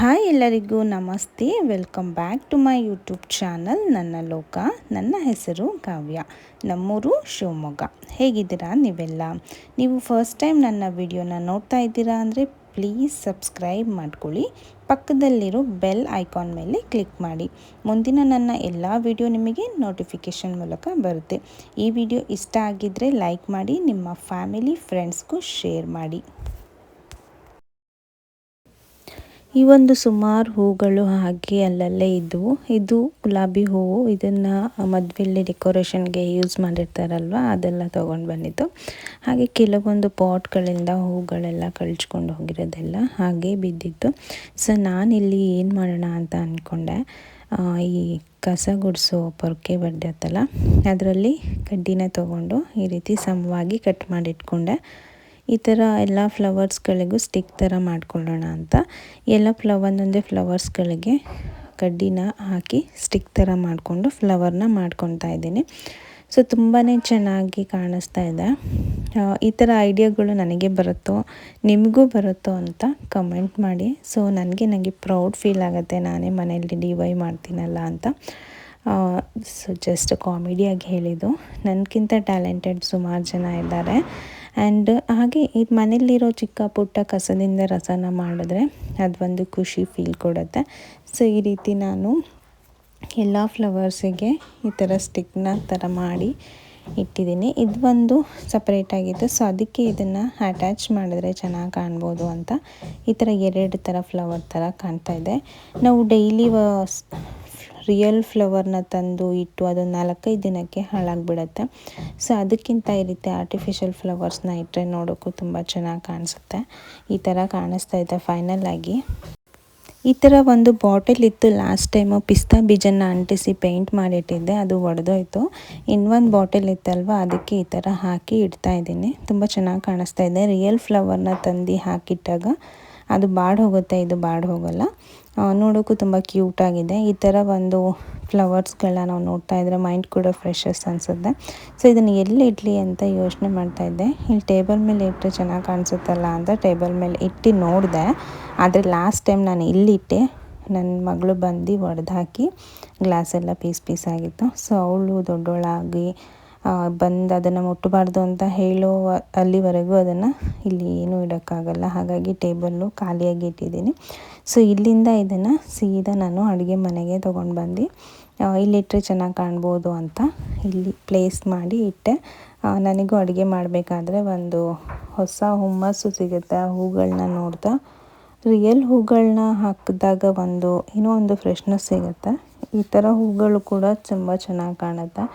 Hi ಎಲ್ಲರಿಗೂ ನಮಸ್ತೆ. Welcome back to my YouTube channel ನನ್ನ ಲೋಕ. ನನ್ನ ಹೆಸರು ಕಾವ್ಯ. ನಮ್ಮೂರು ಶಿವಮೊಗ್ಗ. ಹೇಗಿದ್ದೀರಾ ನೀವೆಲ್ಲ? ನೀವು ಫಸ್ಟ್ ಟೈಮ್ ನನ್ನ ವಿಡಿಯೋನ ನೋಡ್ತಾ ಇದ್ದೀರಾ ಅಂದರೆ ಪ್ಲೀಸ್ ಸಬ್ಸ್ಕ್ರೈಬ್ ಮಾಡ್ಕೊಳ್ಳಿ. ಪಕ್ಕದಲ್ಲಿರೋ ಬೆಲ್ ಐಕಾನ್ ಮೇಲೆ ಕ್ಲಿಕ್ ಮಾಡಿ. ಮುಂದಿನ ನನ್ನ ಎಲ್ಲ ವಿಡಿಯೋ ನಿಮಗೆ ನೋಟಿಫಿಕೇಷನ್ ಮೂಲಕ ಬರುತ್ತೆ. ಈ ವಿಡಿಯೋ ಇಷ್ಟ ಆಗಿದ್ದರೆ ಲೈಕ್ ಮಾಡಿ, ನಿಮ್ಮ ಫ್ಯಾಮಿಲಿ ಫ್ರೆಂಡ್ಸ್ಗೂ ಶೇರ್ ಮಾಡಿ. ಈ ಒಂದು ಸುಮಾರು ಹೂಗಳು ಹಾಗೆ ಅಲ್ಲಲ್ಲೇ ಇದ್ದವು. ಇದು ಗುಲಾಬಿ ಹೂವು. ಇದನ್ನು ಮದುವೆಯಲ್ಲಿ ಡೆಕೋರೇಷನ್ಗೆ ಯೂಸ್ ಮಾಡಿರ್ತಾರಲ್ವ, ಅದೆಲ್ಲ ತೊಗೊಂಡು ಬಂದಿದ್ದು. ಹಾಗೆ ಕೆಲವೊಂದು ಪಾಟ್ಗಳಿಂದ ಹೂಗಳೆಲ್ಲ ಕಳ್ಚ್ಕೊಂಡು ಹೋಗಿರೋದೆಲ್ಲ ಹಾಗೆ ಬಿದ್ದಿತ್ತು. ಸೊ ನಾನಿಲ್ಲಿ ಏನು ಮಾಡೋಣ ಅಂತ ಅಂದ್ಕೊಂಡೆ, ಈ ಕಸ ಗುಡಿಸೋ ಪೊರ್ಕೆ ಬರ್ತೈತಲ್ಲ, ಅದರಲ್ಲಿ ಕಡ್ಡಿನ ತೊಗೊಂಡು ಈ ರೀತಿ ಸಮವಾಗಿ ಕಟ್ ಮಾಡಿಟ್ಕೊಂಡೆ. ಈ ಥರ ಎಲ್ಲ ಫ್ಲವರ್ಸ್ಗಳಿಗೂ ಸ್ಟಿಕ್ ಥರ ಮಾಡ್ಕೊಳ್ಳೋಣ ಅಂತ ಒಂದೊಂದೇ ಫ್ಲವರ್ಸ್ಗಳಿಗೆ ಕಡ್ಡಿನ ಹಾಕಿ ಸ್ಟಿಕ್ ಥರ ಮಾಡಿಕೊಂಡು ಫ್ಲವರ್ನ ಮಾಡ್ಕೊತಾ ಇದ್ದೀನಿ. ಸೊ ತುಂಬಾ ಚೆನ್ನಾಗಿ ಕಾಣಿಸ್ತಾ ಇದೆ. ಈ ಥರ ಐಡಿಯಾಗಳು ನನಗೆ ಬರುತ್ತೋ ನಿಮಗೂ ಬರುತ್ತೋ ಅಂತ ಕಮೆಂಟ್ ಮಾಡಿ. ಸೊ ನನಗೆ ಪ್ರೌಡ್ ಫೀಲ್ ಆಗುತ್ತೆ, ನಾನೇ ಮನೆಯಲ್ಲಿ DIY ಮಾಡ್ತೀನಲ್ಲ ಅಂತ. ಸೊ ಜಸ್ಟ್ ಕಾಮಿಡಿಯಾಗಿ ಹೇಳಿದ್ದು. ನನಗಿಂತ ಟ್ಯಾಲೆಂಟೆಡ್ ಸುಮಾರು ಜನ ಇದ್ದಾರೆ. ಆ್ಯಂಡ್ ಹಾಗೆ ಈ ಮನೆಯಲ್ಲಿರೋ ಚಿಕ್ಕ ಪುಟ್ಟ ಕಸದಿಂದ ರಸನ ಮಾಡಿದ್ರೆ ಅದೊಂದು ಖುಷಿ ಫೀಲ್ ಕೊಡುತ್ತೆ. ಸೊ ಈ ರೀತಿ ನಾನು ಎಲ್ಲ ಫ್ಲವರ್ಸಿಗೆ ಈ ಥರ ಸ್ಟಿಕ್ನ ಥರ ಮಾಡಿ ಇಟ್ಟಿದ್ದೀನಿ. ಇದು ಒಂದು ಸಪ್ರೇಟಾಗಿತ್ತು. ಸೊ ಅದಕ್ಕೆ ಇದನ್ನು ಅಟ್ಯಾಚ್ ಮಾಡಿದ್ರೆ ಚೆನ್ನಾಗಿ ಕಾಣ್ಬೋದು ಅಂತ ಈ ಥರ ಎರಡು ಥರ ಫ್ಲವರ್ ಥರ ಕಾಣ್ತಾ ಇದೆ. ನಾವು ಡೈಲಿ ರಿಯಲ್ ಫ್ಲವರ್ನ ತಂದು ಇಟ್ಟು ಅದು 4-5 ದಿನಕ್ಕೆ ಹಾಳಾಗಿಬಿಡುತ್ತೆ. ಸೊ ಅದಕ್ಕಿಂತ ಈ ರೀತಿ ಆರ್ಟಿಫಿಷಿಯಲ್ ಫ್ಲವರ್ಸ್ನ ಇಟ್ಟರೆ ನೋಡೋಕ್ಕೂ ತುಂಬ ಚೆನ್ನಾಗಿ ಕಾಣಿಸುತ್ತೆ. ಈ ಥರ ಕಾಣಿಸ್ತಾ ಇದೆ ಫೈನಲ್ ಆಗಿ. ಈ ಥರ ಒಂದು ಬಾಟಲ್ ಇತ್ತು, ಲಾಸ್ಟ್ ಟೈಮು ಪಿಸ್ತಾ ಬೀಜನ ಅಂಟಿಸಿ ಪೇಂಟ್ ಮಾಡಿಟ್ಟಿದ್ದೆ, ಅದು ಒಡೆದೋಯ್ತು. ಇನ್ನೊಂದು ಬಾಟಲ್ ಇತ್ತಲ್ವ, ಅದಕ್ಕೆ ಈ ಥರ ಹಾಕಿ ಇಡ್ತಾ ಇದ್ದೀನಿ. ತುಂಬ ಚೆನ್ನಾಗಿ ಕಾಣಿಸ್ತಾ ಇದೆ. ರಿಯಲ್ ಫ್ಲವರ್ನ ತಂದು ಹಾಕಿಟ್ಟಾಗ ಅದು ಹೋಗುತ್ತೆ, ಇದು ಹೋಗಲ್ಲ. ನೋಡೋಕ್ಕೂ ತುಂಬ ಕ್ಯೂಟಾಗಿದೆ. ಈ ಥರ ಒಂದು ಫ್ಲವರ್ಸ್ಗಳನ್ನ ನಾವು ನೋಡ್ತಾ ಇದ್ದರೆ ಮೈಂಡ್ ಕೂಡ ಫ್ರೆಶಸ್ ಅನಿಸುತ್ತೆ. ಸೊ ಇದನ್ನು ಎಲ್ಲಿ ಇಡಲಿ ಅಂತ ಯೋಚನೆ ಮಾಡ್ತಾಯಿದ್ದೆ. ಇಲ್ಲಿ ಟೇಬಲ್ ಮೇಲೆ ಇಟ್ಟರೆ ಚೆನ್ನಾಗಿ ಕಾಣಿಸುತ್ತಲ್ಲ ಅಂತ ಟೇಬಲ್ ಮೇಲೆ ಇಟ್ಟು ನೋಡಿದೆ. ಆದರೆ ಲಾಸ್ಟ್ ಟೈಮ್ ನಾನು ಇಲ್ಲಿಟ್ಟೆ, ನನ್ನ ಮಗಳು ಬಂದು ಒಡೆದು ಹಾಕಿ ಗ್ಲಾಸೆಲ್ಲ ಪೀಸ್ ಆಗಿತ್ತು. ಸೊ ಅವಳು ದೊಡ್ಡೋಳಾಗಿ ಬಂದು ಅದನ್ನು ಮುಟ್ಟಬಾರ್ದು ಅಂತ ಹೇಳೋ ಅಲ್ಲಿವರೆಗೂ ಅದನ್ನು ಇಲ್ಲಿ ಏನೂ ಇಡೋಕ್ಕಾಗಲ್ಲ. ಹಾಗಾಗಿ ಟೇಬಲ್ಲು ಖಾಲಿಯಾಗಿ ಇಟ್ಟಿದ್ದೀನಿ. ಸೊ ಇಲ್ಲಿಂದ ಇದನ್ನು ಸೀದಾ ನಾನು ಅಡುಗೆ ಮನೆಗೆ ತೊಗೊಂಡು ಬಂದು ಇಲ್ಲಿಟ್ಟರೆ ಚೆನ್ನಾಗಿ ಕಾಣ್ಬೋದು ಅಂತ ಇಲ್ಲಿ ಪ್ಲೇಸ್ ಮಾಡಿ ಇಟ್ಟೆ. ನನಗೂ ಅಡುಗೆ ಮಾಡಬೇಕಾದ್ರೆ ಒಂದು ಹೊಸ ಹುಮ್ಮಸ್ಸು ಸಿಗುತ್ತೆ. ಆ ಹೂಗಳನ್ನ ನೋಡ್ತಾ ರಿಯಲ್ ಹೂಗಳನ್ನ ಹಾಕಿದಾಗ ಏನೋ ಒಂದು ಫ್ರೆಶ್ನೆಸ್ ಸಿಗುತ್ತೆ. ಈ ಥರ ಹೂಗಳು ಕೂಡ ತುಂಬ ಚೆನ್ನಾಗಿ ಕಾಣುತ್ತೆ.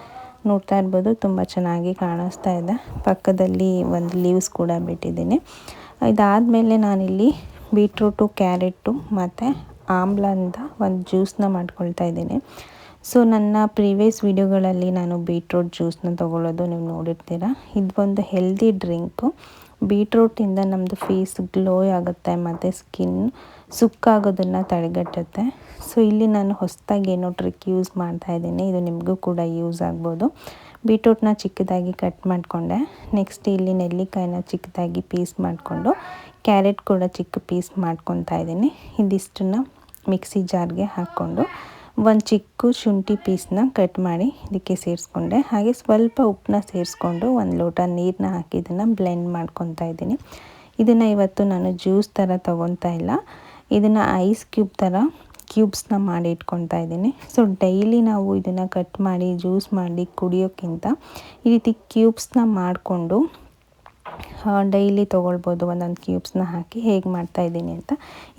ನೋಡ್ತಾ ಇರ್ಬೋದು, ತುಂಬ ಚೆನ್ನಾಗಿ ಕಾಣಿಸ್ತಾ ಇದೆ. ಪಕ್ಕದಲ್ಲಿ ಒಂದು ಲೀವ್ಸ್ ಕೂಡ ಬಿಟ್ಟಿದ್ದೀನಿ. ಇದಾದಮೇಲೆ ನಾನಿಲ್ಲಿ ಬೀಟ್ರೂಟು, ಕ್ಯಾರೆಟು ಮತ್ತು ಆಮ್ಲದಿಂದ ಒಂದು ಜ್ಯೂಸನ್ನ ಮಾಡ್ಕೊಳ್ತಾ ಇದ್ದೀನಿ. ಸೊ ನನ್ನ ಪ್ರೀವಿಯಸ್ ವಿಡಿಯೋಗಳಲ್ಲಿ ನಾನು ಬೀಟ್ರೂಟ್ ಜ್ಯೂಸನ್ನ ತೊಗೊಳ್ಳೋದು ನೀವು ನೋಡಿರ್ತೀರ. ಇದು ಒಂದು ಹೆಲ್ದಿ ಡ್ರಿಂಕು. ಬೀಟ್ರೂಟಿಂದ ನಮ್ಮದು ಫೇಸ್ ಗ್ಲೋ ಆಗುತ್ತೆ ಮತ್ತು ಸ್ಕಿನ್ ಸುಕ್ಕಾಗೋದನ್ನು ತಡೆಗಟ್ಟುತ್ತೆ. ಸೊ ಇಲ್ಲಿ ನಾನು ಹೊಸದಾಗಿ ಏನೋ ಟ್ರಿಕ್ ಯೂಸ್ ಮಾಡ್ತಾಯಿದ್ದೀನಿ, ಇದು ನಿಮಗೂ ಕೂಡ ಯೂಸ್ ಆಗ್ಬೋದು. ಬೀಟ್ರೂಟ್ನ ಚಿಕ್ಕದಾಗಿ ಕಟ್ ಮಾಡಿಕೊಂಡೆ. ನೆಕ್ಸ್ಟ್ ಇಲ್ಲಿ ನೆಲ್ಲಿಕಾಯಿನ ಚಿಕ್ಕದಾಗಿ ಪೀಸ್ ಮಾಡಿಕೊಂಡು, ಕ್ಯಾರೆಟ್ ಕೂಡ ಚಿಕ್ಕ ಪೀಸ್ ಮಾಡ್ಕೊತಾ ಇದ್ದೀನಿ. ಇದಿಷ್ಟನ್ನು ಮಿಕ್ಸಿ ಜಾರ್ಗೆ ಹಾಕ್ಕೊಂಡು ಒಂದು ಚಿಕ್ಕ ಶುಂಠಿ ಪೀಸ್ನ ಕಟ್ ಮಾಡಿ ಇದಕ್ಕೆ ಸೇರಿಸ್ಕೊಂಡೆ. ಹಾಗೆ ಸ್ವಲ್ಪ ಉಪ್ಪನ್ನ ಸೇರಿಸ್ಕೊಂಡು ಒಂದು ಲೋಟ ನೀರನ್ನ ಹಾಕಿ ಇದನ್ನು ಬ್ಲೆಂಡ್ ಮಾಡ್ಕೊತಾ ಇದ್ದೀನಿ. ಇದನ್ನು ಇವತ್ತು ನಾನು ಜ್ಯೂಸ್ ಥರ ತೊಗೊತಾ ಇಲ್ಲ, ಇದನ್ನು ಐಸ್ ಕ್ಯೂಬ್ಸ್ನ ಮಾಡಿ ಇಟ್ಕೊತಾ ಇದ್ದೀನಿ. ಸೊ ಡೈಲಿ ನಾವು ಇದನ್ನು ಕಟ್ ಮಾಡಿ ಜ್ಯೂಸ್ ಮಾಡಿ ಕುಡಿಯೋಕ್ಕಿಂತ ಈ ರೀತಿ ಕ್ಯೂಬ್ಸ್ನ ಮಾಡಿಕೊಂಡು ಡೈಲಿ ತೊಗೊಳ್ಬೋದು. ಒಂದೊಂದು ಕ್ಯೂಬ್ಸ್ನ ಹಾಕಿ ಹೇಗೆ ಮಾಡ್ತಾಯಿದ್ದೀನಿ ಅಂತ.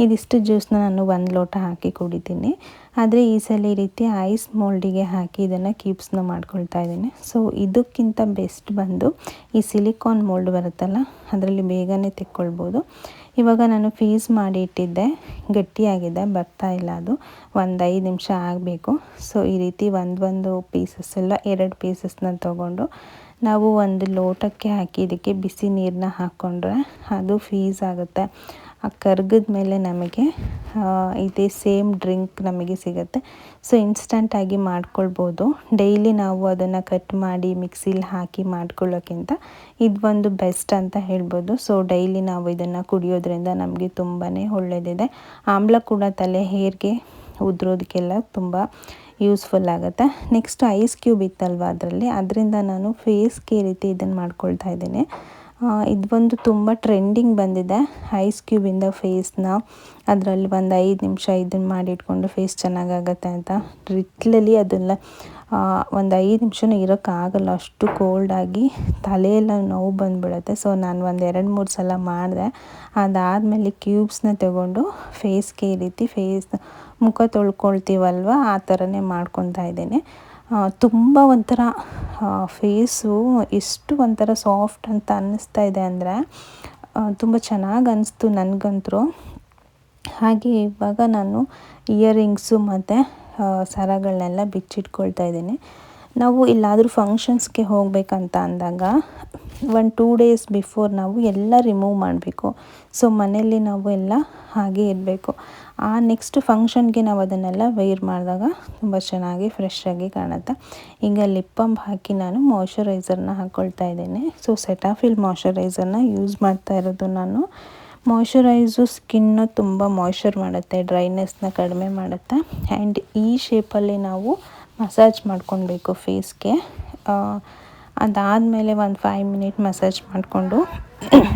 ಇದಿಷ್ಟು ಜ್ಯೂಸನ್ನ ನಾನು 1 ಲೋಟ ಹಾಕಿ ಕುಡಿತೀನಿ. ಆದರೆ ಈ ಸಲ ಈ ರೀತಿ ಐಸ್ ಮೋಲ್ಡಿಗೆ ಹಾಕಿ ಇದನ್ನು ಕ್ಯೂಬ್ಸ್ನ ಮಾಡ್ಕೊಳ್ತಾ ಇದ್ದೀನಿ. ಸೊ ಇದಕ್ಕಿಂತ ಬೆಸ್ಟ್ ಈ ಸಿಲಿಕಾನ್ ಮೋಲ್ಡ್ ಬರುತ್ತಲ್ಲ, ಅದರಲ್ಲಿ ಬೇಗನೆ ತೆಕ್ಕೊಳ್ಬೋದು. ಇವಾಗ ನಾನು ಫೀಸ್ ಮಾಡಿ ಇಟ್ಟಿದ್ದೆ, ಗಟ್ಟಿಯಾಗಿದೆ, ಬರ್ತಾ ಇಲ್ಲ ಅದು. 5 ನಿಮಿಷ ಆಗಬೇಕು. ಸೊ ಈ ರೀತಿ ಒಂದು ಪೀಸಸ್ ಎಲ್ಲ 2 ಪೀಸಸ್ನ ತೊಗೊಂಡು ನಾವು ಒಂದು ಲೋಟಕ್ಕೆ ಹಾಕಿ ಇದಕ್ಕೆ ಬಿಸಿ ನೀರನ್ನ ಹಾಕ್ಕೊಂಡ್ರೆ ಅದು ಫೀಸ್ ಆಗುತ್ತೆ. ಆ ಕರ್ಗದ ಮೇಲೆ ನಮಗೆ ಇದೇ ಸೇಮ್ ಡ್ರಿಂಕ್ ನಮಗೆ ಸಿಗುತ್ತೆ. ಸೊ ಇನ್ಸ್ಟಂಟಾಗಿ ಮಾಡ್ಕೊಳ್ಬೋದು. ಡೈಲಿ ನಾವು ಅದನ್ನು ಕಟ್ ಮಾಡಿ ಮಿಕ್ಸಿಲಿ ಹಾಕಿ ಮಾಡ್ಕೊಳ್ಳೋಕ್ಕಿಂತ ಇದು ಒಂದು ಬೆಸ್ಟ್ ಅಂತ ಹೇಳ್ಬೋದು. ಸೊ ಡೈಲಿ ನಾವು ಇದನ್ನು ಕುಡಿಯೋದ್ರಿಂದ ನಮಗೆ ತುಂಬಾ ಒಳ್ಳೆಯದಿದೆ. ಆಮ್ಲ ಕೂಡ ತಲೆ ಹೇರ್ಗೆ ಉದುರೋದಕ್ಕೆಲ್ಲ ತುಂಬ ಯೂಸ್ಫುಲ್ ಆಗುತ್ತೆ. ನೆಕ್ಸ್ಟ್ ಐಸ್ ಕ್ಯೂಬ್ ಇತ್ತಲ್ವ ಅದರಿಂದ ನಾನು ಫೇಸ್ಗೆ ಈ ರೀತಿ ಇದನ್ನು ಮಾಡ್ಕೊಳ್ತಾ ಇದ್ದೀನಿ. ಇದು ಒಂದು ತುಂಬ ಟ್ರೆಂಡಿಂಗ್ ಬಂದಿದೆ. ಐಸ್ ಕ್ಯೂಬಿಂದ ಫೇಸ್ನ ಅದರಲ್ಲಿ ಒಂದು 5 ನಿಮಿಷ ಇದನ್ನು ಮಾಡಿಟ್ಕೊಂಡು ಫೇಸ್ ಚೆನ್ನಾಗಾಗತ್ತೆ ಅಂತ. ಲಿಟ್ರಲಿ ಅದೆಲ್ಲ ಒಂದು 5 ನಿಮಿಷನೂ ಇರೋಕ್ಕಾಗಲ್ಲ, ಅಷ್ಟು ಕೋಲ್ಡಾಗಿ ತಲೆಯೆಲ್ಲ ನೋವು ಬಂದುಬಿಡುತ್ತೆ. ಸೊ ನಾನು ಒಂದು 2-3 ಸಲ ಮಾಡಿದೆ. ಅದಾದಮೇಲೆ ಕ್ಯೂಬ್ಸ್ನ ತಗೊಂಡು ಫೇಸ್ಗೆ ಈ ರೀತಿ ಮುಖ ತೊಳ್ಕೊಳ್ತೀವಲ್ವ ಆ ಥರನೇ ಮಾಡ್ಕೊತಾ ಇದ್ದೀನಿ. ತುಂಬ ಒಂಥರ ಫೇಸು ಎಷ್ಟು ಒಂಥರ ಸಾಫ್ಟ್ ಅಂತ ಅನ್ನಿಸ್ತಾ ಇದೆ ಅಂದರೆ ತುಂಬ ಚೆನ್ನಾಗಿ ಅನ್ನಿಸ್ತು ನನಗಂತೂ. ಹಾಗೆ ಇವಾಗ ನಾನು ಇಯರಿಂಗ್ಸು ಮತ್ತು ಸರಗಳನ್ನೆಲ್ಲ ಬಿಚ್ಚಿಟ್ಕೊಳ್ತಾ ಇದ್ದೀನಿ. ನಾವು ಎಲ್ಲಾದರೂ ಫಂಕ್ಷನ್ಸ್ಗೆ ಹೋಗಬೇಕಂತ ಅಂದಾಗ 1-2 ಡೇಸ್ ಬಿಫೋರ್ ನಾವು ಎಲ್ಲ ರಿಮೂವ್ ಮಾಡಬೇಕು. ಸೊ ಮನೆಯಲ್ಲಿ ನಾವು ಎಲ್ಲ ಹಾಗೆ ಇರಬೇಕು. ಆ ನೆಕ್ಸ್ಟ್ ಫಂಕ್ಷನ್ಗೆ ನಾವು ಅದನ್ನೆಲ್ಲ ವೇರ್ ಮಾಡಿದಾಗ ತುಂಬ ಚೆನ್ನಾಗಿ ಫ್ರೆಶ್ ಆಗಿ ಕಾಣುತ್ತೆ. ಈಗ ಲಿಪ್ ಬಾಮ್ ಹಾಕಿ ನಾನು ಮಾಯ್ಶ್ಚರೈಸರ್ನ ಹಾಕ್ಕೊಳ್ತಾ ಇದ್ದೀನಿ. ಸೊ ಸೆಟಾಫಿಲ್ ಮಾಯ್ಶ್ಚರೈಸರ್ನ ಯೂಸ್ ಮಾಡ್ತಾ ಇರೋದು ನಾನು. ಮಾಯ್ಶ್ಚರೈಸು ಸ್ಕಿನ್ನ ತುಂಬ ಮಾಯ್ಶ್ಚರ್ ಮಾಡುತ್ತೆ, ಡ್ರೈನೆಸ್ನ ಕಡಿಮೆ ಮಾಡುತ್ತೆ. ಆ್ಯಂಡ್ ಈ ಶೇಪಲ್ಲಿ ನಾವು ಮಸಾಜ್ ಮಾಡ್ಕೊಳ್ಬೇಕು ಫೇಸ್ಗೆ. ಅದಾದಮೇಲೆ ಒಂದು 5 ಮಿನಿಟ್ ಮಸಾಜ್ ಮಾಡಿಕೊಂಡು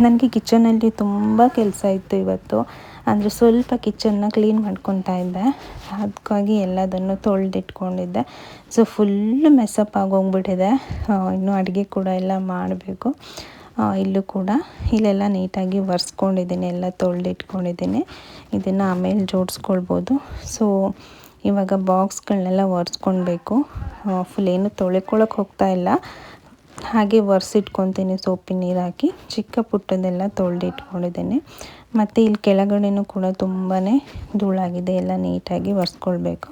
ನನಗೆ ಕಿಚನಲ್ಲಿ ತುಂಬ ಕೆಲಸ ಇತ್ತು ಇವತ್ತು. ಅಂದರೆ ಸ್ವಲ್ಪ ಕಿಚನ್ನ ಕ್ಲೀನ್ ಮಾಡ್ಕೊತಾ ಇದ್ದೆ. ಅದಕ್ಕಾಗಿ ಎಲ್ಲದನ್ನು ತೊಳೆದಿಟ್ಕೊಂಡಿದ್ದೆ. So full ಮೆಸ್ಸಪ್ ಆಗೋಗ್ಬಿಟ್ಟಿದೆ. ಇನ್ನು ಅಡುಗೆ ಕೂಡ ಎಲ್ಲ ಮಾಡಬೇಕು. ಇಲ್ಲೂ ಕೂಡ ಇಲ್ಲೆಲ್ಲ ನೀಟಾಗಿ ಒರೆಸ್ಕೊಂಡಿದ್ದೀನಿ, ಎಲ್ಲ ತೊಳೆದಿಟ್ಕೊಂಡಿದ್ದೀನಿ. ಇದನ್ನು ಆಮೇಲೆ ಜೋಡಿಸ್ಕೊಳ್ಬೋದು. ಸೊ ಇವಾಗ ಬಾಕ್ಸ್ಗಳನ್ನೆಲ್ಲ ಒರೆಸ್ಕೊಳ್ಬೇಕು. ಫುಲ್ ಏನು ತೊಳ್ಕೊಳ್ಳೋಕೆ ಹೋಗ್ತಾ ಇಲ್ಲ, ಹಾಗೆ ಒರೆಸಿಟ್ಕೊತೀನಿ ಸೋಪಿನ ನೀರು ಹಾಕಿ. ಚಿಕ್ಕ ಪುಟ್ಟದೆಲ್ಲ ತೊಳೆದಿಟ್ಕೊಂಡಿದ್ದೀನಿ. ಮತ್ತು ಇಲ್ಲಿ ಕೆಳಗಡೆನೂ ಕೂಡ ತುಂಬಾ ಧೂಳಾಗಿದೆ, ಎಲ್ಲ ನೀಟಾಗಿ ಒರೆಸ್ಕೊಳ್ಬೇಕು.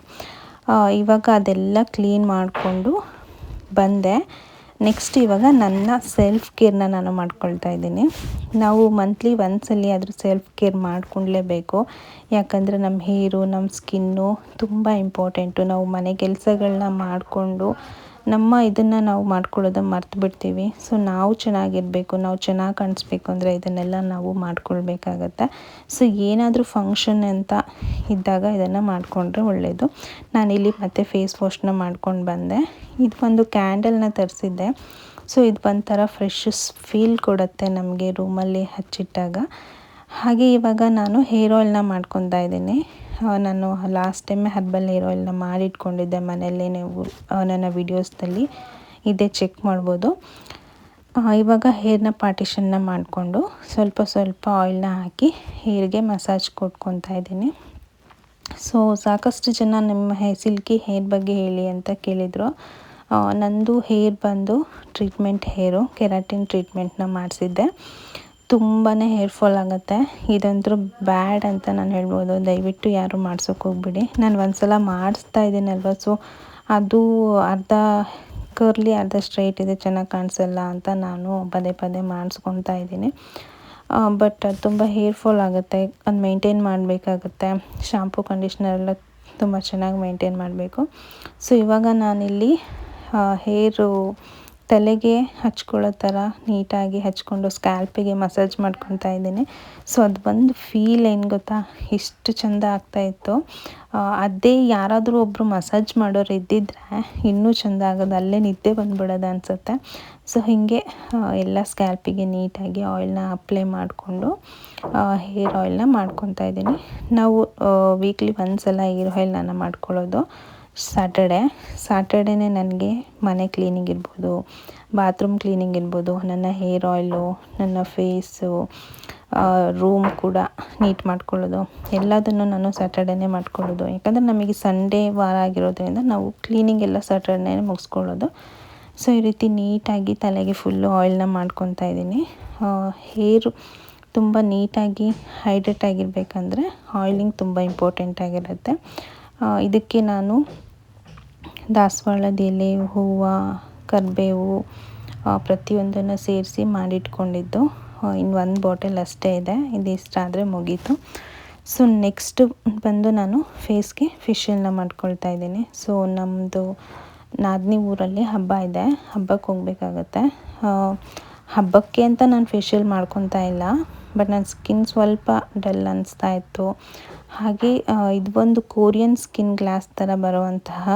ಇವಾಗ ಅದೆಲ್ಲ ಕ್ಲೀನ್ ಮಾಡಿಕೊಂಡು ಬಂದೆ. ನೆಕ್ಸ್ಟ್ ಇವಾಗ ನನ್ನ ಸೆಲ್ಫ್ ಕೇರ್ನ ನಾನು ಮಾಡ್ಕೊಳ್ತಾ ಇದ್ದೀನಿ. ನಾವು ಮಂತ್ಲಿ ಒಂದ್ಸಲಿ ಆದರೂ ಸೆಲ್ಫ್ ಕೇರ್ ಮಾಡ್ಕೊಳ್ಳೇಬೇಕು. ಯಾಕಂದರೆ ನಮ್ಮ ಹೇರು, ನಮ್ಮ ಸ್ಕಿನ್ನು ತುಂಬ ಇಂಪಾರ್ಟೆಂಟು. ನಾವು ಮನೆ ಕೆಲಸಗಳನ್ನ ಮಾಡಿಕೊಂಡು ನಮ್ಮ ಇದನ್ನು ನಾವು ಮಾಡ್ಕೊಳ್ಳೋದು ಮರ್ತು ಬಿಡ್ತೀವಿ. ಸೊ ನಾವು ಚೆನ್ನಾಗಿರಬೇಕು, ನಾವು ಚೆನ್ನಾಗಿ ಕಾಣಿಸ್ಬೇಕು ಅಂದರೆ ಇದನ್ನೆಲ್ಲ ನಾವು ಮಾಡ್ಕೊಳ್ಬೇಕಾಗತ್ತೆ. ಸೊ ಏನಾದರೂ ಫಂಕ್ಷನ್ ಅಂತ ಇದ್ದಾಗ ಇದನ್ನು ಮಾಡಿಕೊಂಡ್ರೆ ಒಳ್ಳೆಯದು. ನಾನಿಲ್ಲಿ ಮತ್ತೆ ಫೇಸ್ ವಾಶ್ನ ಮಾಡ್ಕೊಂಡು ಬಂದೆ. ಇದು ಒಂದು ಕ್ಯಾಂಡಲ್ನ ತರಿಸಿದ್ದೆ. ಸೊ ಇದು ಒಂಥರ ಫ್ರೆಶ್ ಫೀಲ್ ಕೊಡುತ್ತೆ ನಮಗೆ ರೂಮಲ್ಲಿ ಹಚ್ಚಿಟ್ಟಾಗ. ಹಾಗೆ ಇವಾಗ ನಾನು ಹೇರ್ ಆಯಿಲ್ನ ಮಾಡ್ಕೊತಾ ಇದ್ದೀನಿ. ನಾನು ಲಾಸ್ಟ್ ಟೈಮೇ ಹರ್ಬಲ್ ಹೇರ್ ಆಯಿಲ್ನ ಮಾಡಿಟ್ಕೊಂಡಿದ್ದೆ ಮನೆಯಲ್ಲೇ. ನೀವು ನನ್ನ ವೀಡಿಯೋಸ್ನಲ್ಲಿ ಇದೇ ಚೆಕ್ ಮಾಡ್ಬೋದು. ಇವಾಗ ಹೇರ್ನ ಪಾರ್ಟಿಷನ್ನ ಮಾಡಿಕೊಂಡು ಸ್ವಲ್ಪ ಸ್ವಲ್ಪ ಆಯಿಲ್ನ ಹಾಕಿ ಹೇರ್ಗೆ ಮಸಾಜ್ ಕೊಟ್ಕೊತಾ ಇದ್ದೀನಿ. ಸೊ ಸಾಕಷ್ಟು ಜನ ನಿಮ್ಮ ಸಿಲ್ಕಿ ಹೇರ್ ಬಗ್ಗೆ ಹೇಳಿ ಅಂತ ಕೇಳಿದರು. ನಂದು ಹೇರ್ ಬಂದು ಟ್ರೀಟ್ಮೆಂಟ್ ಹೇರು, ಕೆರಾಟಿನ್ ಟ್ರೀಟ್ಮೆಂಟ್ನ ಮಾಡಿಸಿದ್ದೆ. ತುಂಬಾ ಹೇರ್ ಫಾಲ್ ಆಗುತ್ತೆ. ಇದಂತೂ ಬ್ಯಾಡ್ ಅಂತ ನಾನು ಹೇಳ್ಬೋದು. ದಯವಿಟ್ಟು ಯಾರು ಮಾಡ್ಸೋಕೆ ಹೋಗ್ಬಿಡಿ. ನಾನು ಒಂದ್ಸಲ ಮಾಡಿಸ್ತಾ ಇದ್ದೀನಲ್ವ, ಸೊ ಅದು ಅರ್ಧ ಕರ್ಲಿ ಅರ್ಧ ಸ್ಟ್ರೈಟ್ ಇದೆ, ಚೆನ್ನಾಗಿ ಕಾಣಿಸಲ್ಲ ಅಂತ ನಾನು ಪದೇ ಪದೇ ಮಾಡಿಸ್ಕೊತಾ ಇದ್ದೀನಿ. ಬಟ್ ತುಂಬ ಹೇರ್ ಫಾಲ್ ಆಗುತ್ತೆ. ಅದು ಮೇಂಟೈನ್ ಮಾಡಬೇಕಾಗುತ್ತೆ. ಶಾಂಪೂ ಕಂಡೀಷ್ನರ್ ಎಲ್ಲ ತುಂಬ ಚೆನ್ನಾಗಿ ಮೇಂಟೈನ್ ಮಾಡಬೇಕು. ಸೊ ಇವಾಗ ನಾನಿಲ್ಲಿ ಹೇರು ತಲೆಗೆ ಹಚ್ಕೊಳ್ಳೋ ಥರ ನೀಟಾಗಿ ಹಚ್ಕೊಂಡು ಸ್ಕ್ಯಾಲ್ಪಿಗೆ ಮಸಾಜ್ ಮಾಡ್ಕೊತಾ ಇದ್ದೀನಿ. ಸೊ ಅದು ಬಂದು ಫೀಲ್ ಏನು ಗೊತ್ತಾ, ಎಷ್ಟು ಚೆಂದ ಆಗ್ತಾಯಿತ್ತು. ಅದೇ ಯಾರಾದರೂ ಒಬ್ಬರು ಮಸಾಜ್ ಮಾಡೋರು ಇದ್ದಿದ್ದರೆ ಇನ್ನೂ ಚೆಂದ ಆಗೋದು, ಅಲ್ಲೇ ನಿದ್ದೆ ಬಂದುಬಿಡೋದು ಅನಿಸುತ್ತೆ. ಸೊ ಹೀಗೆ ಎಲ್ಲ ಸ್ಕ್ಯಾಲ್ಪಿಗೆ ನೀಟಾಗಿ ಆಯಿಲ್ನ ಅಪ್ಲೈ ಮಾಡಿಕೊಂಡು ಹೇರ್ ಆಯಿಲ್ನ ಮಾಡ್ಕೊತಾ ಇದ್ದೀನಿ. ನಾವು ವೀಕ್ಲಿ ಒಂದ್ಸಲ ಹೇರ್ ಆಯಿಲ್ ನಾನು ಮಾಡ್ಕೊಳ್ಳೋದು ಸ್ಯಾಟರ್ಡೇನೇ ನನಗೆ ಮನೆ ಕ್ಲೀನಿಂಗ್ ಇರ್ಬೋದು, ಬಾತ್ರೂಮ್ ಕ್ಲೀನಿಂಗ್ ಇರ್ಬೋದು, ನನ್ನ ಹೇರ್ ಆಯಿಲು, ನನ್ನ ಫೇಸು, ರೂಮ್ ಕೂಡ ನೀಟ್ ಮಾಡ್ಕೊಳ್ಳೋದು ಎಲ್ಲದನ್ನು ನಾನು ಸ್ಯಾಟರ್ಡೇನೇ ಮಾಡ್ಕೊಳ್ಳೋದು. ಯಾಕಂದರೆ ನಮಗೆ ಸಂಡೇ ವಾರ ಆಗಿರೋದ್ರಿಂದ ನಾವು ಕ್ಲೀನಿಂಗ್ ಎಲ್ಲ ಸ್ಯಾಟರ್ಡೇನೇ ಮುಗಿಸ್ಕೊಳ್ಳೋದು. ಸೊ ಈ ರೀತಿ ನೀಟಾಗಿ ತಲೆಗೆ ಫುಲ್ಲು ಆಯಿಲ್ನ ಮಾಡ್ಕೊತಾ ಇದ್ದೀನಿ. ಹೇರು ತುಂಬ ನೀಟಾಗಿ ಹೈಡ್ರೇಟ್ ಆಗಿರಬೇಕಂದ್ರೆ ಆಯಿಲಿಂಗ್ ತುಂಬ ಇಂಪಾರ್ಟೆಂಟ್ ಆಗಿರುತ್ತೆ. ಇದಕ್ಕೆ ನಾನು ದಾಸವಾಳದ ಎಲೆ, ಹೂವು, ಕರಿಬೇವು ಪ್ರತಿಯೊಂದನ್ನು ಸೇರಿಸಿ ಮಾಡಿಟ್ಕೊಂಡಿದ್ದು. ಇನ್ನು ಒಂದು ಬಾಟಲ್ ಅಷ್ಟೇ ಇದೆ, ಇದಿಷ್ಟಾದರೆ ಮುಗೀತು. ಸೊ ನೆಕ್ಸ್ಟು ಬಂದು ನಾನು ಫೇಸ್ಗೆ ಫೇಶಿಯಲ್ನ ಮಾಡ್ಕೊಳ್ತಾ ಇದ್ದೀನಿ. ಸೊ ನಮ್ಮದು ನಾದಿನಿ ಊರಲ್ಲಿ ಹಬ್ಬ ಇದೆ, ಹಬ್ಬಕ್ಕೆ ಹೋಗಬೇಕಾಗತ್ತೆ. ಹಬ್ಬಕ್ಕೆ ಅಂತ ನಾನು ಫೇಶಿಯಲ್ ಮಾಡ್ಕೊತಾ ಇಲ್ಲ, ಬಟ್ ನನ್ನ ಸ್ಕಿನ್ ಸ್ವಲ್ಪ ಡಲ್ ಅನಿಸ್ತಾ ಇತ್ತು. ಹಾಗೆ ಇದು ಒಂದು ಕೋರಿಯನ್ ಸ್ಕಿನ್ ಗ್ಲಾಸ್ ಥರ ಬರುವಂತಹ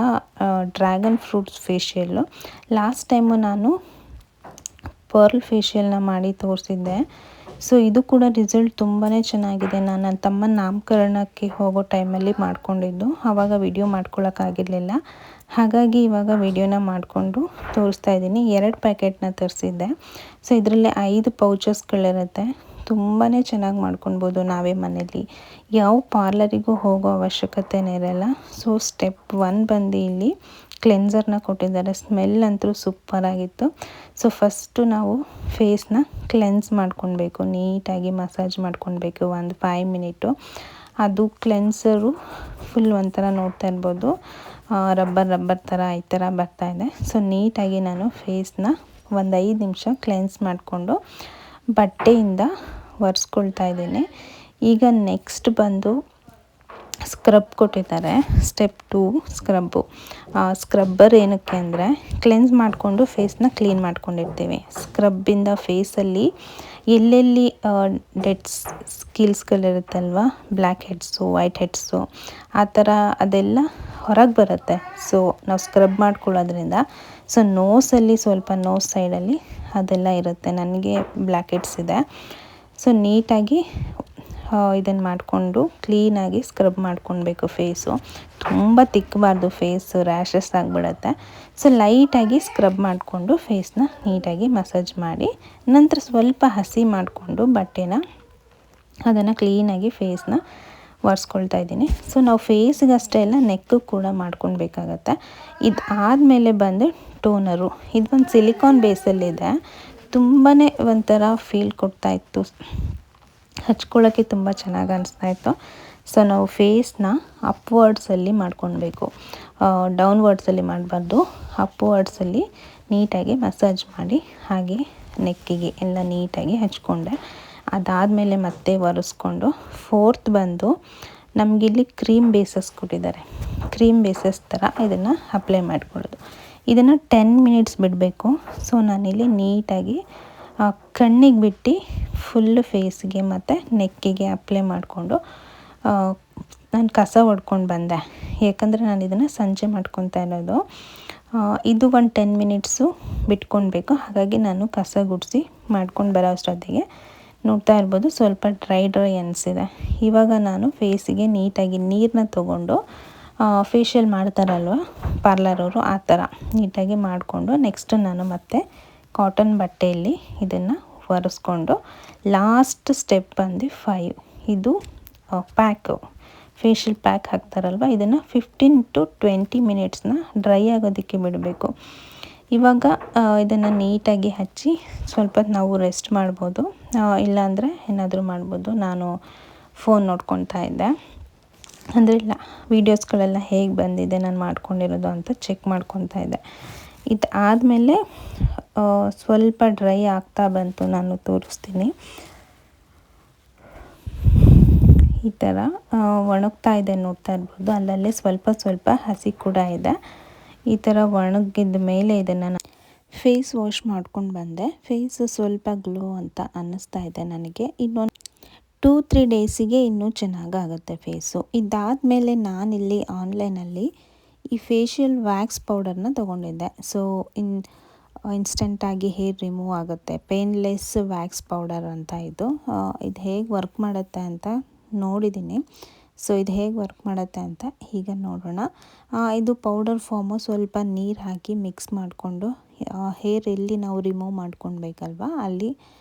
dragon fruits facial. Last time ನಾನು ಪರ್ಲ್ ಫೇಶಿಯಲ್ನ ಮಾಡಿ ತೋರಿಸಿದ್ದೆ. ಸೊ ಇದು ಕೂಡ ರಿಸಲ್ಟ್ ತುಂಬಾ ಚೆನ್ನಾಗಿದೆ. ನಾನು ನನ್ನ ತಮ್ಮನ ನಾಮಕರಣಕ್ಕೆ ಹೋಗೋ ಟೈಮಲ್ಲಿ ಮಾಡ್ಕೊಂಡಿದ್ದು, ಆವಾಗ ವಿಡಿಯೋ ಮಾಡ್ಕೊಳ್ಳೋಕ್ಕಾಗಿರಲಿಲ್ಲ. ಹಾಗಾಗಿ ಇವಾಗ ವಿಡಿಯೋನ ಮಾಡಿಕೊಂಡು ತೋರಿಸ್ತಾ ಇದ್ದೀನಿ. 2 ಪ್ಯಾಕೆಟ್ನ ತರಿಸಿದ್ದೆ. ಸೊ ಇದರಲ್ಲಿ 5 ಪೌಚಸ್ಗಳಿರುತ್ತೆ. ತುಂಬಾ ಚೆನ್ನಾಗಿ ಮಾಡ್ಕೊಳ್ಬೋದು ನಾವೇ ಮನೇಲಿ, ಯಾವ ಪಾರ್ಲರಿಗೂ ಹೋಗೋ ಅವಶ್ಯಕತೆನೇ ಇರಲ್ಲ. ಸೊ ಸ್ಟೆಪ್ 1 ಬಂದು ಇಲ್ಲಿ ಕ್ಲೆನ್ಸರ್ನ ಕೊಟ್ಟಿದ್ದಾರೆ. ಸ್ಮೆಲ್ ಅಂತೂ ಸೂಪರಾಗಿತ್ತು. ಸೊ ಫಸ್ಟು ನಾವು ಫೇಸ್ನ ಕ್ಲೆನ್ಸ್ ಮಾಡ್ಕೊಳ್ಬೇಕು, ನೀಟಾಗಿ ಮಸಾಜ್ ಮಾಡ್ಕೊಳ್ಬೇಕು ಒಂದು 5 ಮಿನಿಟು. ಅದು ಕ್ಲೆನ್ಸರು ಫುಲ್ ಒಂಥರ ನೋಡ್ತಾ ಇರ್ಬೋದು, ರಬ್ಬರ್ ಥರ ಈ ಥರ ಬರ್ತಾಯಿದೆ. ಸೊ ನೀಟಾಗಿ ನಾನು ಫೇಸ್ನ ಒಂದು 5 ನಿಮಿಷ ಕ್ಲೆನ್ಸ್ ಮಾಡಿಕೊಂಡು ಬಟ್ಟೆಯಿಂದ ಒರೆಸ್ಕೊಳ್ತಾ ಇದ್ದೀನಿ. ಈಗ ನೆಕ್ಸ್ಟ್ ಬಂದು ಸ್ಕ್ರಬ್ ಕೊಟ್ಟಿದ್ದಾರೆ, ಸ್ಟೆಪ್ 2 ಸ್ಕ್ರಬ್ಬು. ಸ್ಕ್ರಬ್ಬರ್ ಏನಕ್ಕೆ ಅಂದರೆ ಕ್ಲೆನ್ಸ್ ಮಾಡಿಕೊಂಡು ಫೇಸ್ನ ಕ್ಲೀನ್ ಮಾಡ್ಕೊಂಡಿರ್ತೀವಿ. ಸ್ಕ್ರಬ್ಬಿಂದ ಫೇಸಲ್ಲಿ ಎಲ್ಲೆಲ್ಲಿ ಡೆಡ್ ಸ್ಕಿಲ್ಸ್ಗಳಿರುತ್ತಲ್ವ, ಬ್ಲ್ಯಾಕ್ ಹೆಡ್ಸು, ವೈಟ್ ಹೆಡ್ಸು, ಆ ಥರ ಅದೆಲ್ಲ ಹೊರಗೆ ಬರುತ್ತೆ. ಸೊ ನಾವು ಸ್ಕ್ರಬ್ ಮಾಡ್ಕೊಳ್ಳೋದ್ರಿಂದ ಸೊ ನೋಸಲ್ಲಿ ಸ್ವಲ್ಪ ನೋಸ್ ಸೈಡಲ್ಲಿ ಅದೆಲ್ಲ ಇರುತ್ತೆ. ನನಗೆ ಬ್ಲ್ಯಾಕ್ ಹೆಡ್ಸ್ ಇದೆ. ಸೊ ನೀಟಾಗಿ ಇದನ್ನು ಮಾಡಿಕೊಂಡು ಕ್ಲೀನಾಗಿ ಸ್ಕ್ರಬ್ ಮಾಡ್ಕೊಳ್ಬೇಕು ಫೇಸು. ತುಂಬ ತಿಕ್ಕಬಾರ್ದು, ಫೇಸು ರ್ಯಾಷಸ್ ಆಗಿಬಿಡುತ್ತೆ. ಸೊ ಲೈಟಾಗಿ ಸ್ಕ್ರಬ್ ಮಾಡಿಕೊಂಡು ಫೇಸ್ನ ನೀಟಾಗಿ ಮಸಾಜ್ ಮಾಡಿ, ನಂತರ ಸ್ವಲ್ಪ ಹಸಿ ಮಾಡಿಕೊಂಡು ಬಟ್ಟೆನ ಅದನ್ನು ಕ್ಲೀನಾಗಿ ಫೇಸ್ನ ಒರೆಸ್ಕೊಳ್ತಾ ಇದ್ದೀನಿ. ಸೊ ನಾವು ಫೇಸ್ಗೆ ಅಷ್ಟೇ ಎಲ್ಲ ನೆಕ್ಕು ಕೂಡ ಮಾಡ್ಕೊಳ್ಬೇಕಾಗತ್ತೆ. ಇದು ಆದಮೇಲೆ ಬಂದು ಟೋನರು. ಇದೊಂದು ಸಿಲಿಕಾನ್ ಬೇಸಲ್ಲಿದೆ. ತುಂಬಾ ಒಂಥರ ಫೀಲ್ ಕೊಡ್ತಾಯಿತ್ತು, ಹಚ್ಕೊಳ್ಳೋಕ್ಕೆ ತುಂಬ ಚೆನ್ನಾಗಿ ಅನಿಸ್ತಾಯಿತ್ತು. ಸೊ ನಾವು ಫೇಸ್ನ ಅಪ್ವರ್ಡ್ಸಲ್ಲಿ ಮಾಡ್ಕೊಳ್ಬೇಕು, ಡೌನ್ವರ್ಡ್ಸಲ್ಲಿ ಮಾಡಬಾರ್ದು. ಅಪ್ವರ್ಡ್ಸಲ್ಲಿ ನೀಟಾಗಿ ಮಸಾಜ್ ಮಾಡಿ ಹಾಗೆ ನೆಕ್ಕಿಗೆ ಎಲ್ಲ ನೀಟಾಗಿ ಹಚ್ಕೊಂಡೆ. ಅದಾದಮೇಲೆ ಮತ್ತೆ ಒರೆಸ್ಕೊಂಡು 4th ಬಂದು ನಮಗಿಲ್ಲಿ ಕ್ರೀಮ್ ಬೇಸಸ್ ಕೊಟ್ಟಿದ್ದಾರೆ. ಕ್ರೀಮ್ ಬೇಸಸ್ ಥರ ಇದನ್ನು ಅಪ್ಲೈ ಮಾಡ್ಕೊಳ್ಳೋದು. ಇದನ್ನು 10 ಮಿನಿಟ್ಸ್ ಬಿಡಬೇಕು. ಸೊ ನಾನಿಲ್ಲಿ ನೀಟಾಗಿ ಕಣ್ಣಿಗೆ ಬಿಟ್ಟು ಫುಲ್ಲು ಫೇಸ್ಗೆ ಮತ್ತು ನೆಕ್ಕಿಗೆ ಅಪ್ಲೈ ಮಾಡಿಕೊಂಡು ನಾನು ಕಸ ಹೊಡ್ಕೊಂಡು ಬಂದೆ. ಯಾಕಂದರೆ ನಾನು ಇದನ್ನು ಸಂಜೆ ಮಾಡ್ಕೊತಾ ಇರೋದು. ಇದು ಒಂದು 10 ಮಿನಿಟ್ಸು ಬಿಟ್ಕೊಳ್ಬೇಕು. ಹಾಗಾಗಿ ನಾನು ಕಸ ಗುಡಿಸಿ ಮಾಡ್ಕೊಂಡು ಬರೋ ಅಷ್ಟೊತ್ತಿಗೆ ನೋಡ್ತಾ ಇರ್ಬೋದು ಸ್ವಲ್ಪ ಡ್ರೈ ಅನಿಸಿದೆ. ಇವಾಗ ನಾನು ಫೇಸಿಗೆ ನೀಟಾಗಿ ನೀರನ್ನ ತೊಗೊಂಡು ಫೇಶಿಯಲ್ ಮಾಡ್ತಾರಲ್ವ ಪಾರ್ಲರವರು, ಆ ಥರ ನೀಟಾಗಿ ಮಾಡಿಕೊಂಡು ನೆಕ್ಸ್ಟ್ ನಾನು ಮತ್ತೆ ಕಾಟನ್ ಬಟ್ಟೆಯಲ್ಲಿ ಇದನ್ನು ಒರೆಸ್ಕೊಂಡು ಲಾಸ್ಟ್ ಸ್ಟೆಪ್ ಬಂದು 5 ಇದು ಪ್ಯಾಕು, ಫೇಶಿಯಲ್ ಪ್ಯಾಕ್ ಹಾಕ್ತಾರಲ್ವ, ಇದನ್ನು 15 to 20 ಮಿನಿಟ್ಸ್ನ ಡ್ರೈ ಆಗೋದಕ್ಕೆ ಬಿಡಬೇಕು. ಇವಾಗ ಇದನ್ನು ನೀಟಾಗಿ ಹಚ್ಚಿ ಸ್ವಲ್ಪ ನಾವು ರೆಸ್ಟ್ ಮಾಡ್ಬೋದು, ಇಲ್ಲಾಂದರೆ ಏನಾದರೂ ಮಾಡ್ಬೋದು. ನಾನು ಫೋನ್ ನೋಡ್ಕೊತಾ ಇದ್ದೆ, ಅಂದರೆ ಇಲ್ಲ ವೀಡಿಯೋಸ್ಗಳೆಲ್ಲ ಹೇಗೆ ಬಂದಿದೆ ನಾನು ಮಾಡ್ಕೊಂಡಿರೋದು ಅಂತ ಚೆಕ್ ಮಾಡ್ಕೊತಾ ಇದ್ದೆ. ಇದು ಆದಮೇಲೆ ಸ್ವಲ್ಪ ಡ್ರೈ ಆಗ್ತಾ ಬಂತು, ನಾನು ತೋರಿಸ್ತೀನಿ. ಈ ಥರ ಒಣಗ್ತಾ ಇದೆ ನೋಡ್ತಾ ಇರ್ಬೋದು, ಅಲ್ಲಲ್ಲೇ ಸ್ವಲ್ಪ ಸ್ವಲ್ಪ ಹಸಿ ಕೂಡ ಇದೆ. ಈ ಥರ ಒಣಗಿದ ಮೇಲೆ ಇದನ್ನು ಫೇಸ್ ವಾಶ್ ಮಾಡ್ಕೊಂಡು ಬಂದೆ. ಫೇಸ್ ಸ್ವಲ್ಪ ಗ್ಲೋ ಅಂತ ಅನ್ನಿಸ್ತಾ ಇದೆ ನನಗೆ. ಇನ್ನೊಂದು 2-3 ಡೇಸಿಗೆ ಇನ್ನೂ ಚೆನ್ನಾಗಾಗುತ್ತೆ ಫೇಸು. ಇದಾದಮೇಲೆ ನಾನಿಲ್ಲಿ ಆನ್ಲೈನಲ್ಲಿ ಈ ಫೇಶಿಯಲ್ ವ್ಯಾಕ್ಸ್ ಪೌಡರ್ನ ತೊಗೊಂಡಿದ್ದೆ. ಸೊ ಇನ್ಸ್ಟೆಂಟಾಗಿ ಹೇರ್ ರಿಮೂವ್ ಆಗುತ್ತೆ, ಪೇನ್ಲೆಸ್ ವ್ಯಾಕ್ಸ್ ಪೌಡರ್ ಅಂತ ಇದು ಹೇಗೆ ವರ್ಕ್ ಮಾಡುತ್ತೆ ಅಂತ ನೋಡಿದ್ದೀನಿ. ಸೊ ಇದು ಹೇಗೆ ವರ್ಕ್ ಮಾಡುತ್ತೆ ಅಂತ ಈಗ ನೋಡೋಣ. ಇದು ಪೌಡರ್ ಫಾರ್ಮು, ಸ್ವಲ್ಪ ನೀರು ಹಾಕಿ ಮಿಕ್ಸ್ ಮಾಡಿಕೊಂಡು ಹೇರ್ ಎಲ್ಲಿ ನಾವು ರಿಮೂವ್ ಮಾಡ್ಕೊಳ್ಬೇಕಲ್ವ ಅಲ್ಲಿ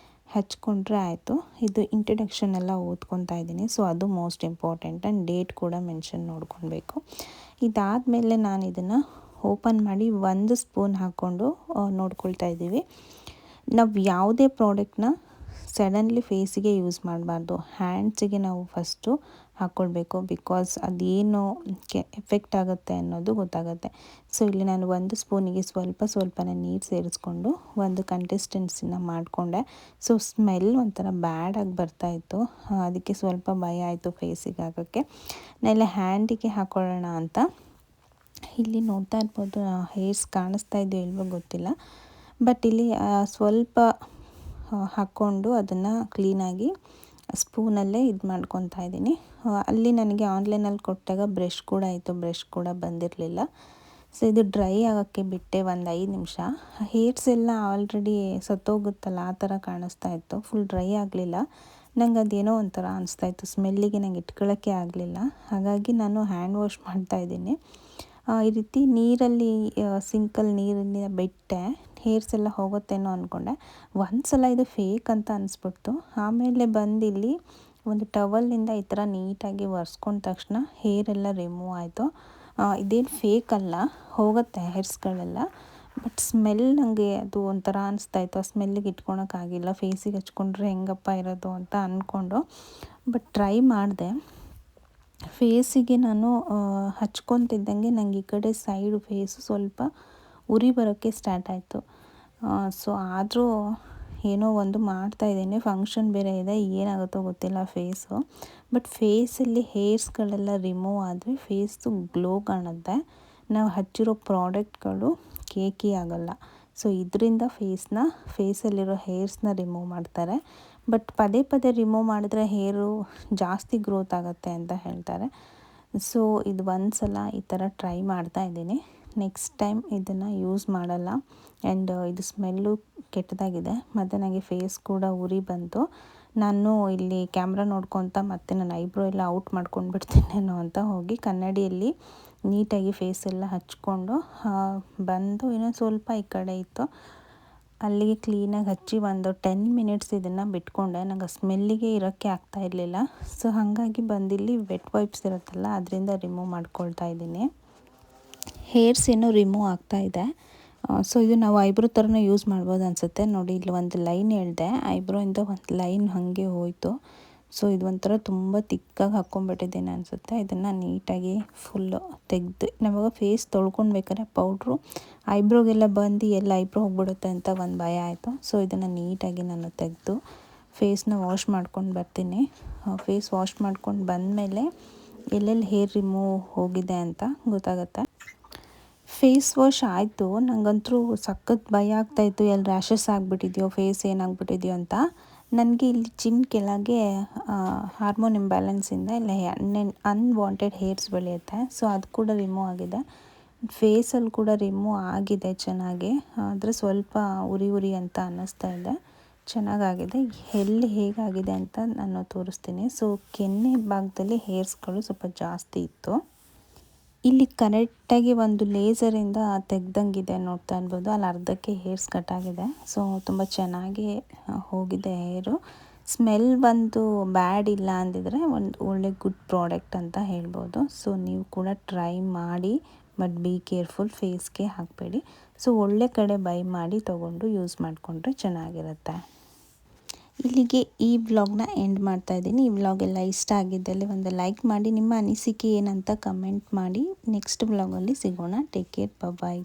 ಹಚ್ಕೊಂಡ್ರೆ ಆಯಿತು. ಇದು ಇಂಟ್ರಡಕ್ಷನ್ ಎಲ್ಲ ಓದ್ಕೊತಾ ಇದ್ದೀನಿ. ಸೊ ಅದು ಮೋಸ್ಟ್ ಇಂಪಾರ್ಟೆಂಟ್, ಆ್ಯಂಡ್ ಡೇಟ್ ಕೂಡ ಮೆನ್ಷನ್ ನೋಡ್ಕೊಳ್ಬೇಕು. ಇದಾದಮೇಲೆ ನಾನು ಇದನ್ನು ಓಪನ್ ಮಾಡಿ 1 ಸ್ಪೂನ್ ಹಾಕ್ಕೊಂಡು ನೋಡ್ಕೊಳ್ತಾ ಇದ್ದೀವಿ. ನಾವು ಯಾವುದೇ ಪ್ರಾಡಕ್ಟ್ನ ಸಡನ್ಲಿ ಫೇಸಿಗೆ ಯೂಸ್ ಮಾಡಬಾರ್ದು. ಹ್ಯಾಂಡ್ಸಿಗೆ ನಾವು ಫಸ್ಟು ಹಾಕ್ಕೊಳ್ಬೇಕು. ಬಿಕಾಸ್ ಅದೇನು ಎಫೆಕ್ಟ್ ಆಗುತ್ತೆ ಅನ್ನೋದು ಗೊತ್ತಾಗುತ್ತೆ. ಸೊ ಇಲ್ಲಿ ನಾನು 1 ಸ್ಪೂನಿಗೆ ಸ್ವಲ್ಪನೇ ನೀರು ಸೇರಿಸ್ಕೊಂಡು ಒಂದು ಕನ್ಸಿಸ್ಟೆನ್ಸಿನ ಮಾಡಿಕೊಂಡೆ. ಸೊ ಸ್ಮೆಲ್ ಒಂಥರ ಬ್ಯಾಡಾಗಿ ಬರ್ತಾಯಿತ್ತು, ಅದಕ್ಕೆ ಸ್ವಲ್ಪ ಭಯ ಆಯಿತು ಫೇಸಿಗೆ ಹಾಕೋಕ್ಕೆ. ನಾನಿಲ್ಲಿ ಹ್ಯಾಂಡಿಗೆ ಹಾಕ್ಕೊಳ್ಳೋಣ ಅಂತ ಇಲ್ಲಿ ನೋಡ್ತಾ ಇರ್ಬೋದು, ಹೇರ್ಸ್ ಕಾಣಿಸ್ತಾ ಇದೆಯೋ ಇಲ್ವೋ ಗೊತ್ತಿಲ್ಲ. ಬಟ್ ಇಲ್ಲಿ ಸ್ವಲ್ಪ ಹಾಕ್ಕೊಂಡು ಅದನ್ನು ಕ್ಲೀನಾಗಿ ಸ್ಪೂನಲ್ಲೇ ಇದು ಮಾಡ್ಕೊತಾ ಇದ್ದೀನಿ. ಅಲ್ಲಿ ನನಗೆ ಆನ್ಲೈನಲ್ಲಿ ಕೊಟ್ಟಾಗ ಬ್ರಷ್ ಕೂಡ ಇತ್ತು, ಬ್ರಷ್ ಕೂಡ ಬಂದಿರಲಿಲ್ಲ. ಸೊ ಇದು ಡ್ರೈ ಆಗೋಕ್ಕೆ ಬಿಟ್ಟೆ ಒಂದು 5 ನಿಮಿಷ. ಹೇರ್ಸ್ ಎಲ್ಲ ಆಲ್ರೆಡಿ ಸತ್ತೋಗುತ್ತಲ್ಲ ಆ ಥರ ಕಾಣಿಸ್ತಾ ಇತ್ತು, ಫುಲ್ ಡ್ರೈ ಆಗಲಿಲ್ಲ. ನಂಗೆ ಅದೇನೋ ಒಂಥರ ಅನಿಸ್ತಾಯಿತ್ತು, ಸ್ಮೆಲ್ಲಿಗೆ ನಂಗೆ ಇಟ್ಕೊಳ್ಳೋಕ್ಕೆ ಆಗಲಿಲ್ಲ. ಹಾಗಾಗಿ ನಾನು ಹ್ಯಾಂಡ್ ವಾಶ್ ಮಾಡ್ತಾಯಿದ್ದೀನಿ. ಈ ರೀತಿ ನೀರಲ್ಲಿ ಸಿಂಕಲ್ಲಿ ನೀರನ್ನ ಬಿಟ್ಟೆ, ಹೇರ್ಸ್ ಎಲ್ಲ ಹೋಗುತ್ತೇನೋ ಅಂದ್ಕೊಂಡೆ. ಒಂದು ಸಲ ಇದು ಫೇಕ್ ಅಂತ ಅನಿಸ್ಬಿಡ್ತು. ಆಮೇಲೆ ಬಂದು ಇಲ್ಲಿ ಒಂದು ಟವಲಿಂದ ಈ ಥರ ನೀಟಾಗಿ ಒರೆಸ್ಕೊಂಡ ತಕ್ಷಣ ಹೇರೆಲ್ಲ ರಿಮೂವ್ ಆಯಿತು. ಇದೇನು ಫೇಕ್ ಅಲ್ಲ, ಹೋಗುತ್ತೆ ಹೇರ್ಸ್ಗಳೆಲ್ಲ. ಬಟ್ ಸ್ಮೆಲ್ ನನಗೆ ಅದು ಒಂಥರ ಅನಿಸ್ತಾಯಿತ್ತು. ಆ ಸ್ಮೆಲ್ಲಿಗೆ ಇಟ್ಕೊಳಕ್ಕಾಗಿಲ್ಲ. ಫೇಸಿಗೆ ಹಚ್ಕೊಂಡ್ರೆ ಹೆಂಗಪ್ಪ ಇರೋದು ಅಂತ ಅಂದ್ಕೊಂಡು ಬಟ್ ಟ್ರೈ ಮಾಡಿದೆ. ಫೇಸಿಗೆ ನಾನು ಹಚ್ಕೊತಿದ್ದಂಗೆ ನನಗೆ ಈ ಕಡೆ ಸೈಡು ಫೇಸು ಸ್ವಲ್ಪ ಉರಿ ಬರೋಕ್ಕೆ ಸ್ಟಾರ್ಟ್ ಆಯಿತು. ಸೊ ಆದರೂ ಏನೋ ಒಂದು ಮಾಡ್ತಾಯಿದ್ದೀನಿ, ಫಂಕ್ಷನ್ ಬೇರೆ ಇದೆ, ಏನಾಗುತ್ತೋ ಗೊತ್ತಿಲ್ಲ ಫೇಸು. ಬಟ್ ಫೇಸಲ್ಲಿ ಹೇರ್ಸ್ಗಳೆಲ್ಲ ರಿಮೂವ್ ಆದರೆ ಫೇಸು ಗ್ಲೋ ಕಾಣುತ್ತೆ. ನಾವು ಹಚ್ಚಿರೋ ಪ್ರಾಡಕ್ಟ್ಗಳು ಕೇಕಿ ಆಗೋಲ್ಲ. ಸೊ ಇದರಿಂದ ಫೇಸಲ್ಲಿರೋ ಹೇರ್ಸ್ನ ರಿಮೂವ್ ಮಾಡ್ತಾರೆ. ಬಟ್ ಪದೇ ರಿಮೂವ್ ಮಾಡಿದ್ರೆ ಹೇರು ಜಾಸ್ತಿ ಗ್ರೋತ್ ಆಗುತ್ತೆ ಅಂತ ಹೇಳ್ತಾರೆ. ಸೊ ಇದು ಒಂದು ಸಲ ಈ ಥರ ಟ್ರೈ ಮಾಡ್ತಾಯಿದ್ದೀನಿ. ನೆಕ್ಸ್ಟ್ ಟೈಮ್ ಇದನ್ನು ಯೂಸ್ ಮಾಡಲ್ಲ. ಆ್ಯಂಡ್ ಇದು ಸ್ಮೆಲ್ಲು ಕೆಟ್ಟದಾಗಿದೆ, ಮತ್ತು ನನಗೆ ಫೇಸ್ ಕೂಡ ಉರಿ ಬಂತು. ನಾನು ಇಲ್ಲಿ ಕ್ಯಾಮ್ರಾ ನೋಡ್ಕೊತ ಮತ್ತೆ ನನ್ನ ಐಬ್ರೋ ಎಲ್ಲ ಔಟ್ ಮಾಡ್ಕೊಂಡು ಬಿಡ್ತೀನೇನೋ ಅಂತ ಹೋಗಿ ಕನ್ನಡಿಯಲ್ಲಿ ನೀಟಾಗಿ ಫೇಸೆಲ್ಲ ಹಚ್ಕೊಂಡು ಬಂದು ಇನ್ನೊಂದು ಸ್ವಲ್ಪ ಈ ಕಡೆ ಇತ್ತು ಅಲ್ಲಿಗೆ ಕ್ಲೀನಾಗಿ ಹಚ್ಚಿ ಒಂದು 10 ಮಿನಿಟ್ಸ್ ಇದನ್ನು ಬಿಟ್ಕೊಂಡೆ. ನಂಗೆ ಸ್ಮೆಲ್ಲಿಗೆ ಇರೋಕ್ಕೆ ಆಗ್ತಾಯಿರಲಿಲ್ಲ. ಸೊ ಹಾಗಾಗಿ ಬಂದಿಲ್ಲಿ ವೆಟ್ ವೈಪ್ಸ್ ಇರುತ್ತಲ್ಲ ಅದರಿಂದ ರಿಮೂವ್ ಮಾಡ್ಕೊಳ್ತಾ ಇದ್ದೀನಿ. ಹೇರ್ಸ್ ಏನೋ ರಿಮೂವ್ ಆಗ್ತಾಯಿದೆ. ಸೊ ಇದು ನಾವು ಐಬ್ರೋ ಥರನೂ ಯೂಸ್ ಮಾಡ್ಬೋದು ಅನಿಸುತ್ತೆ. ನೋಡಿ ಇಲ್ಲಿ ಒಂದು ಲೈನ್ ಎಳೆದೆ, ಐಬ್ರೋಯಿಂದ ಒಂದು ಲೈನ್ ಹಾಗೆ ಹೋಯಿತು. ಸೊ ಇದು ಒಂಥರ ತುಂಬ ತಿಕ್ಕಾಗಿ ಹಾಕ್ಕೊಂಡ್ಬಿಟ್ಟಿದ್ದೇನೆ ಅನಿಸುತ್ತೆ. ಇದನ್ನು ನೀಟಾಗಿ ಫುಲ್ಲು ತೆಗೆದು ನಮಗೆ ಫೇಸ್ ತೊಳ್ಕೊಳ್ಬೇಕಾದ್ರೆ ಪೌಡ್ರು ಐಬ್ರೋಗೆಲ್ಲ ಬಂದು ಎಲ್ಲ ಐಬ್ರೋ ಹೋಗ್ಬಿಡುತ್ತೆ ಅಂತ ಒಂದು ಭಯ ಆಯಿತು. ಸೊ ಇದನ್ನು ನೀಟಾಗಿ ನಾನು ತೆಗೆದು ಫೇಸ್ನ ವಾಶ್ ಮಾಡ್ಕೊಂಡು ಬರ್ತೀನಿ. ಫೇಸ್ ವಾಶ್ ಮಾಡ್ಕೊಂಡು ಬಂದಮೇಲೆ ಎಲ್ಲೆಲ್ಲಿ ಹೇರ್ ರಿಮೂವ್ ಹೋಗಿದೆ ಅಂತ ಗೊತ್ತಾಗುತ್ತೆ. ಫೇಸ್ ವಾಶ್ ಆಯಿತು, ನನಗಂತೂ ಸಖತ್ ಭಯ ಆಗ್ತಾಯಿತ್ತು, ಎಲ್ಲಿ ರ್ಯಾಷಸ್ ಆಗಿಬಿಟ್ಟಿದೆಯೋ, ಫೇಸ್ ಏನಾಗ್ಬಿಟ್ಟಿದೆಯೋ ಅಂತ. ನನಗೆ ಇಲ್ಲಿ ಚಿನ್ ಕೆಳಗೆ ಹಾರ್ಮೋನ್ ಇಂಬ್ಯಾಲೆನ್ಸಿಂದ ಇಲ್ಲ ಅನ್ವಾಂಟೆಡ್ ಹೇರ್ಸ್ ಬೆಳೆಯುತ್ತೆ. ಸೊ ಅದು ಕೂಡ ರಿಮೂವ್ ಆಗಿದೆ. ಫೇಸಲ್ಲಿ ಕೂಡ ರಿಮೂವ್ ಆಗಿದೆ ಚೆನ್ನಾಗಿ, ಆದರೆ ಸ್ವಲ್ಪ ಉರಿ ಅಂತ ಅನ್ನಿಸ್ತಾ ಇದೆ. ಚೆನ್ನಾಗಾಗಿದೆ. ಎಲ್ಲಿ ಹೇಗಾಗಿದೆ ಅಂತ ನಾನು ತೋರಿಸ್ತೀನಿ. ಸೊ ಕೆನ್ನೆ ಭಾಗದಲ್ಲಿ ಹೇರ್ಸ್ಗಳು ಸ್ವಲ್ಪ ಜಾಸ್ತಿ ಇತ್ತು. ಇಲ್ಲಿ ಕರೆಕ್ಟಾಗಿ ಒಂದು ಲೇಸರಿಂದ ತೆಗ್ದಂಗಿದೆ ನೋಡ್ತಾ ಇರ್ಬೋದು. ಅಲ್ಲಿ ಅರ್ಧಕ್ಕೆ ಹೇರ್ಸ್ ಕಟ್ಟಾಗಿದೆ. ಸೊ ತುಂಬ ಚೆನ್ನಾಗಿ ಹೋಗಿದೆ ಹೇರು. ಸ್ಮೆಲ್ ಬಂದು ಬ್ಯಾಡ್ ಇಲ್ಲ ಅಂದಿದ್ರೆ ಒಂದು ಒಳ್ಳೆ ಗುಡ್ ಪ್ರಾಡಕ್ಟ್ ಅಂತ ಹೇಳ್ಬೋದು. ಸೊ ನೀವು ಕೂಡ ಟ್ರೈ ಮಾಡಿ, ಬಟ್ ಬಿ ಕೇರ್ಫುಲ್, ಫೇಸ್ಗೆ ಹಾಕಬೇಡಿ. ಸೊ ಒಳ್ಳೆ ಕಡೆ ಬೈ ಮಾಡಿ ತೊಗೊಂಡು ಯೂಸ್ ಮಾಡಿಕೊಂಡ್ರೆ ಚೆನ್ನಾಗಿರುತ್ತೆ. ಇಲ್ಲಿಗೆ ಈ ವ್ಲಾಗ್ನ ಎಂಡ್ ಮಾಡ್ತಾ ಇದ್ದೀನಿ. ಈ ವ್ಲಾಗ್ ಎಲ್ಲ ಇಷ್ಟ ಆಗಿದ್ದಲ್ಲಿ ಒಂದು ಲೈಕ್ ಮಾಡಿ, ನಿಮ್ಮ ಅನಿಸಿಕೆ ಏನಂತ ಕಮೆಂಟ್ ಮಾಡಿ. ನೆಕ್ಸ್ಟ್ ವ್ಲಾಗಲ್ಲಿ ಸಿಗೋಣ. ಟೇಕ್ ಕೇರ್, ಬಾಯ್.